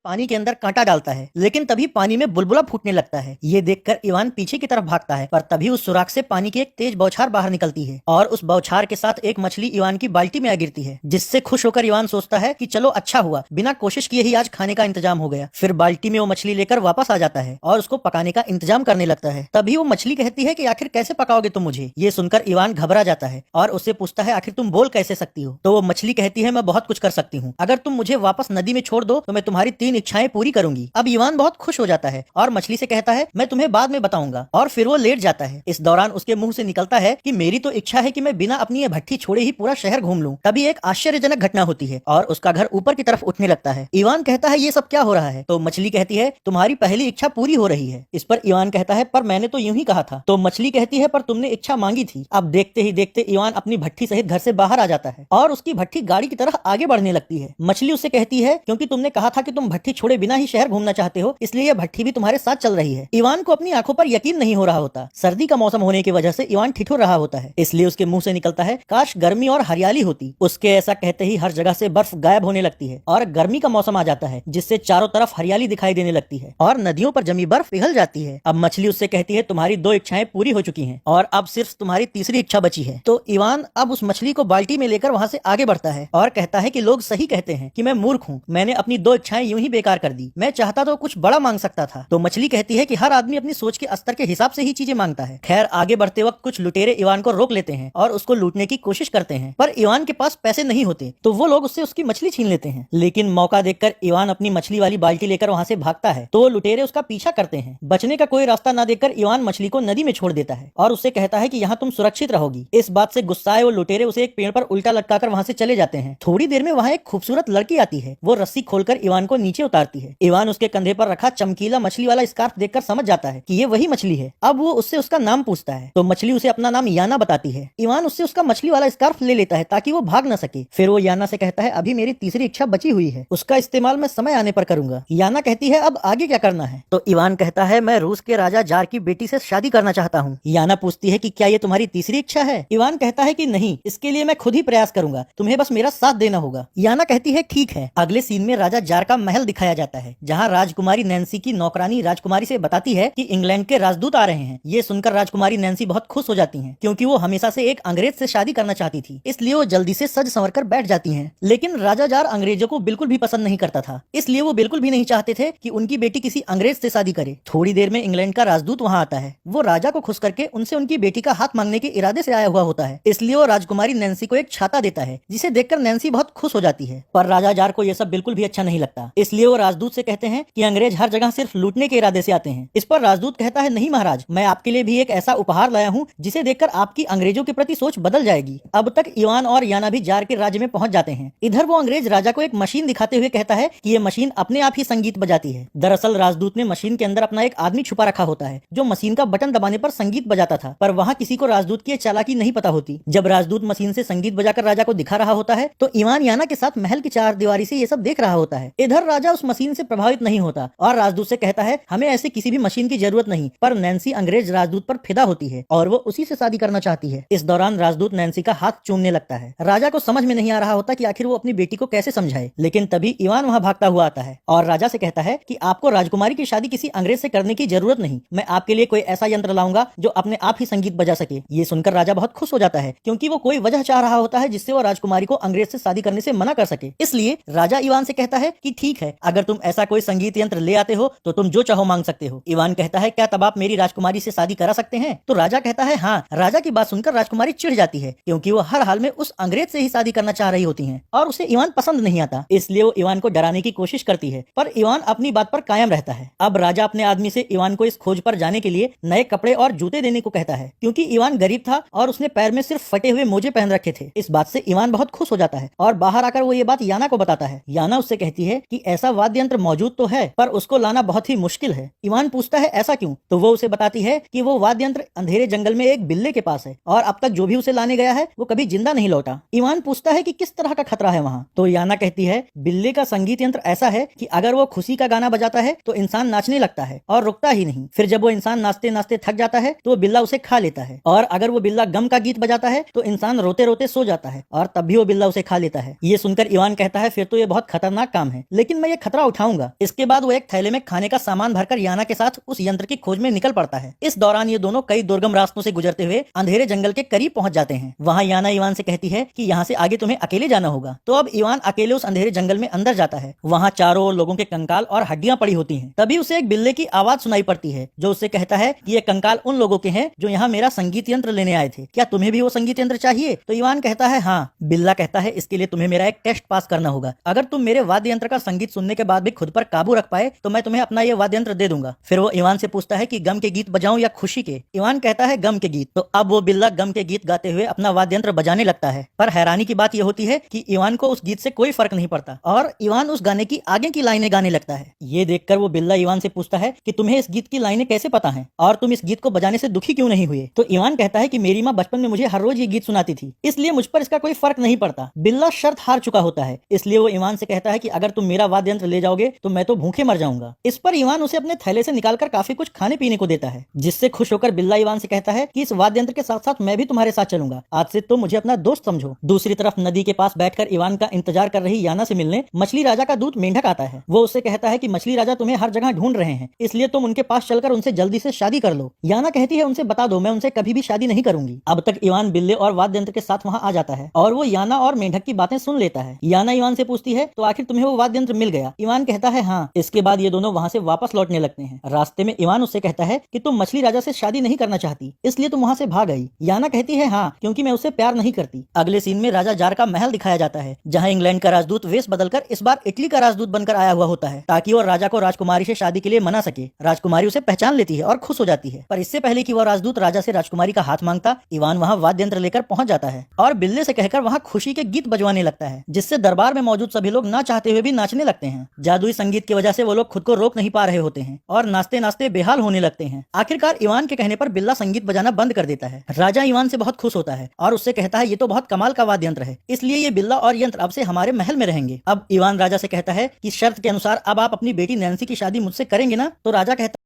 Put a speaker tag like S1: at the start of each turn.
S1: पानी के अंदर कांटा डालता है, लेकिन तभी पानी में बुलबुला फूटने लगता है। ये देखकर इवान पीछे की तरफ भागता है, पर तभी उस सुराख से पानी की एक तेज बौछार बाहर निकलती है और उस बौछार के साथ एक मछली इवान की बाल्टी में आ गिरती है, जिससे खुश होकर इवान सोचता है कि चलो अच्छा हुआ, बिना कोशिश किए ही आज खाने का इंतजाम हो गया। फिर बाल्टी में वो मछली लेकर वापस आ जाता है और उसको पकाने का इंतजाम करने लगता है। तभी वो मछली कहती है कि आखिर कैसे पकाओगे तुम मुझे। ये सुनकर इवान घबरा जाता है और उससे पूछता है आखिर तुम बोल कैसे सकती हो। तो वो मछली कहती है मैं बहुत कुछ कर सकती हूँ, अगर तुम मुझे वापस नदी में छोड़ दो तो मैं तुम्हारी 3 इच्छाएं पूरी करूंगी। अब इवान बहुत खुश हो जाता है और मछली से कहता है मैं तुम्हें बाद में बताऊंगा, और फिर वो लेट जाता है। इस दौरान उसके मुंह से निकलता है कि मेरी तो इच्छा है कि मैं बिना अपनी ये भट्ठी छोड़े ही पूरा शहर घूम लूं। तभी एक आश्चर्यजनक घटना होती है और उसका घर ऊपर की तरफ उठने लगता है। इवान कहता है ये सब क्या हो रहा है। तो मछली कहती है तुम्हारी पहली इच्छा पूरी हो रही है। इस पर इवान कहता है पर मैंने तो यूं ही कहा था। तो मछली कहती है पर तुमने इच्छा मांगी थी। अब देखते ही देखते इवान अपनी भट्ठी सहित घर से बाहर आ जाता है और उसकी भट्ठी गाड़ी की तरह आगे बढ़ने लगती है। मछली उससे कहती है क्योंकि तुमने कहा था कि तुम भट्ठी छोड़े बिना ही शहर घूमना चाहते हो, इसलिए यह भट्ठी भी तुम्हारे साथ चल रही है। इवान को अपनी आंखों पर यकीन नहीं हो रहा होता। सर्दी का मौसम होने की वजह से इवान ठिठुर रहा होता है, इसलिए उसके मुंह से निकलता है काश गर्मी और हरियाली होती। उसके ऐसा कहते ही हर जगह से बर्फ गायब होने लगती है और गर्मी का मौसम आ जाता है, जिससे चारों तरफ हरियाली दिखाई देने लगती है और नदियों पर जमी बर्फ पिघल जाती है। अब मछली उससे कहती है तुम्हारी 2 इच्छाएं पूरी हो चुकी हैं और अब सिर्फ तुम्हारी तीसरी इच्छा बची है। तो इवान अब उस मछली को बाल्टी में लेकर वहां से आगे बढ़ता है और कहता है कि लोग सही कहते हैं कि मैं मूर्ख हूँ, मैंने अपनी 2 इच्छाएं यूं ही बेकार कर दी, मैं चाहता तो कुछ बड़ा मांग सकता था। तो मछली कहती है कि हर आदमी अपनी सोच के स्तर के हिसाब से ही चीजें मांगता है। खैर आगे बढ़ते वक्त कुछ लुटेरे इवान को रोक लेते हैं और उसको लूटने की कोशिश करते हैं, पर इवान के पास पैसे नहीं होते, तो वो लोग उससे उसकी मछली छीन लेते हैं। लेकिन मौका देखकर इवान अपनी मछली वाली बाल्टी लेकर वहां से भागता है, तो लुटेरे उसका पीछा करते हैं। बचने का कोई रास्ता न देखकर इवान मछली को नदी में छोड़ देता है और उससे कहता है कि यहाँ तुम सुरक्षित रहोगी। इस बात से गुस्साए वो लुटेरे उसे एक पेड़ पर उल्टा लटकाकर वहां से चले जाते हैं। थोड़ी देर में वहां एक खूबसूरत लड़की आती है, वो रस्सी खोलकर इवान को नीचे उतारती है। इवान उसके कंधे पर रखा चमकीला मछली वाला स्कार्फ देखकर समझ जाता है कि ये वही मछली है। अब वो उससे उसका नाम पूछता है, तो मछली उसे अपना नाम याना बताती है। इवान उससे उसका मछली वाला स्कार्फ ले लेता है ताकि वो भाग न सके। फिर वो याना से कहता है अभी मेरी तीसरी इच्छा बची हुई है, उसका इस्तेमाल मैं समय आने पर करूंगा। याना कहती है अब आगे क्या करना है। तो इवान कहता है मैं रूस के राजा जार की बेटी से शादी करना चाहता हूँ। याना पूछती है कि क्या ये तुम्हारी तीसरी इच्छा है। इवान कहता है कि नहीं, इसके लिए मैं खुद ही प्रयास करूंगा, तुम्हें बस मेरा साथ देना होगा। याना कहती है ठीक है। अगले सीन में राजा जार का महल दिखाया जाता है, जहाँ राजकुमारी नैन्सी की नौकरानी राजकुमारी से बताती है कि इंग्लैंड के राजदूत आ रहे हैं। ये सुनकर राजकुमारी नैन्सी बहुत खुश हो जाती हैं, क्योंकि वो हमेशा से एक अंग्रेज से शादी करना चाहती थी, इसलिए वो जल्दी से सज संवर कर बैठ जाती हैं। लेकिन राजा जार अंग्रेजों को बिल्कुल भी पसंद नहीं करता था, इसलिए वो बिल्कुल भी नहीं चाहते थे कि उनकी बेटी किसी अंग्रेज से शादी करे। थोड़ी देर में इंग्लैंड का राजदूत वहाँ आता है। वो राजा को खुश करके उनसे उनकी बेटी का हाथ मांगने के इरादे से आया हुआ होता है, इसलिए वो राजकुमारी नैन्सी को एक छाता देता है, जिसे देखकर नैन्सी बहुत खुश हो जाती है। पर राजा जार को यह सब बिल्कुल भी अच्छा नहीं लगता, इसलिए वो राजदूत से कहते हैं कि अंग्रेज हर जगह सिर्फ लूटने के इरादे से आते हैं। इस पर राजदूत कहता है नहीं महाराज, मैं आपके लिए भी एक ऐसा उपहार लाया हूँ जिसे देखकर आपकी अंग्रेजों के प्रति सोच बदल जाएगी। अब तक इवान और याना भी जार के राज्य में पहुंच जाते हैं। इधर वो अंग्रेज राजा को एक मशीन दिखाते हुए कहता है कि ये मशीन अपने आप ही संगीत बजाती है। दरअसल राजदूत ने मशीन के अंदर अपना एक आदमी छुपा रखा होता है, जो मशीन का बटन दबाने पर संगीत बजाता था, पर वहाँ किसी को राजदूत की चालाकी नहीं पता होती। जब राजदूत मशीन से संगीत बजाकर राजा को दिखा रहा होता है, तो इवान याना के साथ महल की चार दीवारी से ये सब देख रहा होता है। इधर राजा उस मशीन से प्रभावित नहीं होता और राजदूत से कहता है हमें ऐसे किसी भी मशीन की जरूरत नहीं, पर नैन्सी अंग्रेज राजदूत पर फिदा होती है और वो उसी से शादी करना चाहती है। इस दौरान राजदूत नैन्सी का हाथ चूमने लगता है। राजा को समझ में नहीं आ रहा होता कि आखिर वो अपनी बेटी को कैसे समझाए, लेकिन तभी इवान वहाँ भागता हुआ आता है और राजा से कहता है कि आपको राजकुमारी की शादी किसी अंग्रेज से करने की जरूरत नहीं, मैं आपके लिए कोई ऐसा यंत्र लाऊंगा जो अपने आप ही संगीत बजा सके। ये सुनकर राजा बहुत खुश हो जाता है, क्योंकि वो कोई वजह चाह रहा होता है जिससे वो राजकुमारी को अंग्रेज से शादी करने से मना कर सके। इसलिए राजा इवान से कहता है कि ठीक है, अगर तुम ऐसा कोई संगीत यंत्र ले आते हो तो तुम जो चाहो मांग सकते हो। इवान कहता है क्या तब आप मेरी राजकुमारी से शादी करा सकते हैं। तो राजा कहता है हाँ। राजा की बात सुनकर राजकुमारी चिढ़ जाती है, क्योंकि वो हर हाल में उस अंग्रेज से ही शादी करना चाह रही होती हैं और उसे इवान पसंद नहीं आता, इसलिए वो इवान को डराने की कोशिश करती है, पर इवान अपनी बात पर कायम रहता है। अब राजा अपने आदमी से इवान को इस खोज पर जाने के लिए नए कपड़े और जूते देने को कहता है, क्योंकि इवान गरीब था और उसने पैर में सिर्फ फटे हुए मोजे पहन रखे थे। इस बात से इवान बहुत खुश हो जाता है और बाहर आकर वो ये बात याना को बताता है। याना उससे कहती है कि ऐसा वाद्य यंत्र मौजूद तो है, पर उसको लाना बहुत ही मुश्किल है। इवान पूछता है ऐसा क्यों, तो वो उसे बताती है कि वो वाद्य यंत्र अंधेरे जंगल में एक बिल्ले के पास है और अब तक जो भी उसे लाने गया है वो कभी जिंदा नहीं लौटा। इवान पूछता है कि किस तरह का खतरा है वहाँ, तो याना कहती है बिल्ले का संगीत यंत्र ऐसा है कि अगर वो खुशी का गाना बजाता है तो इंसान नाचने लगता है और रुकता ही नहीं। फिर जब वो इंसान नाचते नाचते थक जाता है तो वो बिल्ला उसे खा लेता है, और अगर वो बिल्ला गम का गीत बजाता है तो इंसान रोते रोते सो जाता है और तब भी वो बिल्ला उसे खा लेता है। ये सुनकर इवान कहता है फिर तो ये बहुत खतरनाक काम है, लेकिन मैं मैं ये खतरा उठाऊंगा। इसके बाद वो एक थैले में खाने का सामान भरकर याना के साथ उस यंत्र की खोज में निकल पड़ता है। इस दौरान ये दोनों कई दुर्गम रास्तों से गुजरते हुए अंधेरे जंगल के करीब पहुंच जाते हैं। वहाँ याना इवान से कहती है कि यहाँ से आगे तुम्हें अकेले जाना होगा। तो अब इवान अकेले उस अंधेरे जंगल में अंदर जाता है। वहाँ चारों ओर लोगों के कंकाल और हड्डियां पड़ी होती हैं। तभी उसे एक बिल्ले की आवाज सुनाई पड़ती है जो उससे कहता है कि ये कंकाल उन लोगों के हैं जो यहाँ मेरा संगीत यंत्र लेने आए थे। क्या तुम्हें भी वो संगीत यंत्र चाहिए? तो इवान कहता है हाँ। बिल्ला कहता है इसके लिए तुम्हें मेरा एक टेस्ट पास करना होगा। अगर तुम मेरे वाद्य यंत्र का संगीत सुनने के बाद भी खुद पर काबू रख पाए तो मैं तुम्हें अपना ये वाद्य यंत्र दे दूंगा। फिर वो इवान से पूछता है कि गम के गीत बजाऊं या खुशी के? इवान कहता है गम के गीत। तो अब वो बिल्ला गम के गीत गाते हुए अपना वाद्य यंत्र बजाने लगता है। पर हैरानी की बात यह होती है कि इवान को उस गीत से कोई फर्क नहीं पड़ता और इवान उस गाने की आगे की लाइनें गाने लगता है। ये देखकर वो बिल्ला इवान से पूछता है कि तुम्हें इस गीत की लाइनें कैसे पता हैं और तुम इस गीत को बजाने से दुखी क्यों नहीं हुए? तो इवान कहता है कि मेरी माँ बचपन में मुझे हर रोज ये गीत सुनाती थी, इसलिए मुझ पर इसका कोई फर्क नहीं पड़ता। बिल्ला शर्त हार चुका होता है, इसलिए वो इवान से कहता है कि अगर तुम मेरा वाद्य यंत्र ले जाओगे तो मैं तो भूखे मर जाऊंगा। इस पर इवान उसे अपने थैले से निकालकर काफी कुछ खाने पीने को देता है, जिससे खुश होकर बिल्ला इवान से कहता है कि इस वाद्य यंत्र के साथ साथ मैं भी तुम्हारे साथ चलूंगा। आज से तुम मुझे अपना दोस्त समझो। दूसरी तरफ नदी के पास बैठकर इवान का इंतजार कर रही याना से मिलने मछली राजा का दूत मेंढक आता है। वो उससे कहता है कि मछली राजा तुम्हें हर जगह ढूंढ रहे हैं, इसलिए तुम उनके पास चलकर उनसे जल्दी से शादी कर लो। याना कहती है उनसे बता दो मैं उनसे कभी भी शादी नहीं करूंगी। अब तक इवान बिल्ले और वाद्य यंत्र के साथ वहाँ आ जाता है और वो याना और मेंढक की बातें सुन लेता है। याना इवान से पूछती है तो आखिर तुम्हें वो वाद्य यंत्र मिल गया? इवान कहता है हाँ। इसके बाद ये दोनों वहाँ से वापस लौटने लगते हैं। रास्ते में इवान उससे कहता है कि तुम मछली राजा से शादी नहीं करना चाहती, इसलिए तुम वहाँ से भाग आई। याना कहती है हाँ, क्योंकि मैं उससे प्यार नहीं करती। अगले सीन में राजा जार का महल दिखाया जाता है जहाँ इंग्लैंड का राजदूत वेश बदलकर इस बार इटली का राजदूत बनकर आया हुआ होता है ताकि वो राजा को राजकुमारी से शादी के लिए मना सके। राजकुमारी उसे पहचान लेती है और खुश हो जाती है, पर इससे पहले कि वह राजदूत राजा से राजकुमारी का हाथ मांगता, इवान वहाँ वाद्य यंत्र लेकर पहुंच जाता है और बिल्ले से कहकर वहाँ खुशी के गीत बजवाने लगता है, जिससे दरबार में मौजूद सभी लोग ना चाहते हुए भी नाचने लगते हैं। जादुई संगीत की वजह से वो लोग खुद को रोक नहीं पा रहे होते हैं और नाचते नाचते बेहाल होने लगते हैं। आखिरकार इवान के कहने पर बिल्ला संगीत बजाना बंद कर देता है। राजा इवान से बहुत खुश होता है और उससे कहता है ये तो बहुत कमाल का वाद्य यंत्र है, इसलिए ये बिल्ला और यंत्र अब से हमारे महल में रहेंगे। अब इवान राजा से कहता है कि शर्त के अनुसार अब आप अपनी बेटी नैन्सी की शादी मुझसे करेंगे ना? तो राजा कहता